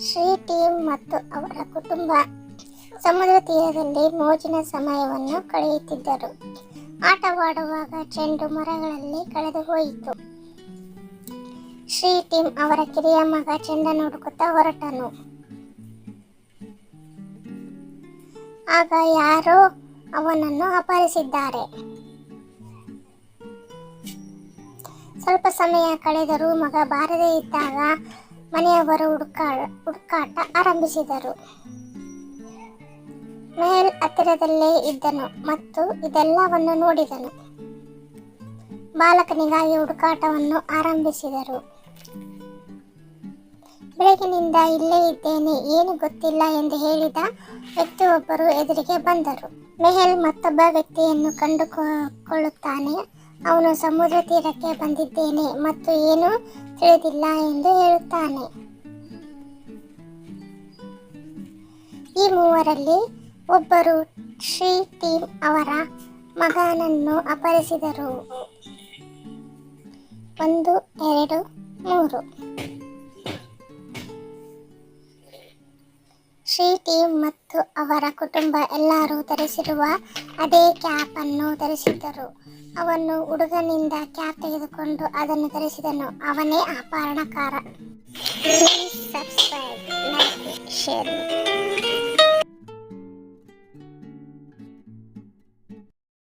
Shri team ಮತ್ತು ಅವರ ಕುಟುಂಬ ಸಮುದ್ರ ತೀರದಲ್ಲಿ ಮೋಜಿನ ಸಮಯವನ್ನು ಕಳೆಯುತ್ತಿದ್ದರು. ಆಟವಾಡುವಾಗ ಚೆಂಡು ಮರಗಳಲ್ಲಿ ಕಳೆದು ಹೋಯಿತು. ಶ್ರೀ ಟೀಮ್ ಅವರ ಕಿರಿಯ ಮಗ ಚೆಂಡನ್ನು ಹುಡುಕುತ್ತಾ ಹೊರಟನು. ಆಗ ಯಾರೋ ಅವನನ್ನು ಅಪಹರಿಸಿದ್ದಾರೆ. ಸ್ವಲ್ಪ ಸಮಯ ಕಳೆದರೂ ಮಗ ಬಾರದೇ ಇದ್ದಾಗ ಮನೆಯವರು ಹುಡುಕಾಟ ಆರಂಭಿಸಿದರು. ಮೆಹಲ್ ಹತ್ತಿರದಲ್ಲೇ ಇದ್ದನು ಮತ್ತು ಇದೆಲ್ಲವನ್ನು ನೋಡಿದನು. ಬಾಲಕನಿಗಾಗಿ ಹುಡುಕಾಟವನ್ನು ಆರಂಭಿಸಿದರು. ಬೆಳಗಿನಿಂದ ಇಲ್ಲೇ ಇದ್ದೇನೆ, ಏನು ಗೊತ್ತಿಲ್ಲ ಎಂದು ಹೇಳಿದ ವ್ಯಕ್ತಿಯೊಬ್ಬರು ಎದುರಿಗೆ ಬಂದರು. ಮೆಹಲ್ ಮತ್ತೊಬ್ಬ ವ್ಯಕ್ತಿಯನ್ನು ಕಂಡುಕೊಳ್ಳುತ್ತಾನೆ. ಅವನು ಸಮುದ್ರ ತೀರಕ್ಕೆ ಬಂದಿದ್ದೇನೆ ಮತ್ತು ಏನೂ ತಿಳಿದಿಲ್ಲ ಎಂದು ಹೇಳುತ್ತಾನೆ. ಈ ಮೂವರಲ್ಲಿ ಒಬ್ಬರು ಶ್ರೀ ಟೀಮ್ ಅವರ ಮಗನನ್ನು ಅಪಹರಿಸಿದರು. 1, 2, 3 ಶ್ರೀ ಟೀಮ್ ಮತ್ತು ಅವರ ಕುಟುಂಬ ಎಲ್ಲರೂ ಧರಿಸಿರುವ ಅದೇ ಕ್ಯಾಪ್ ಅನ್ನು ಧರಿಸಿದ್ದರು. ಅವನು ಹುಡುಗನಿಂದ ಕ್ಯಾಪ್ ತೆಗೆದುಕೊಂಡು ಅದನ್ನು ಧರಿಸಿದನು. ಅವನೇ ಅಪಹರಣಕಾರ. Please subscribe, like, share.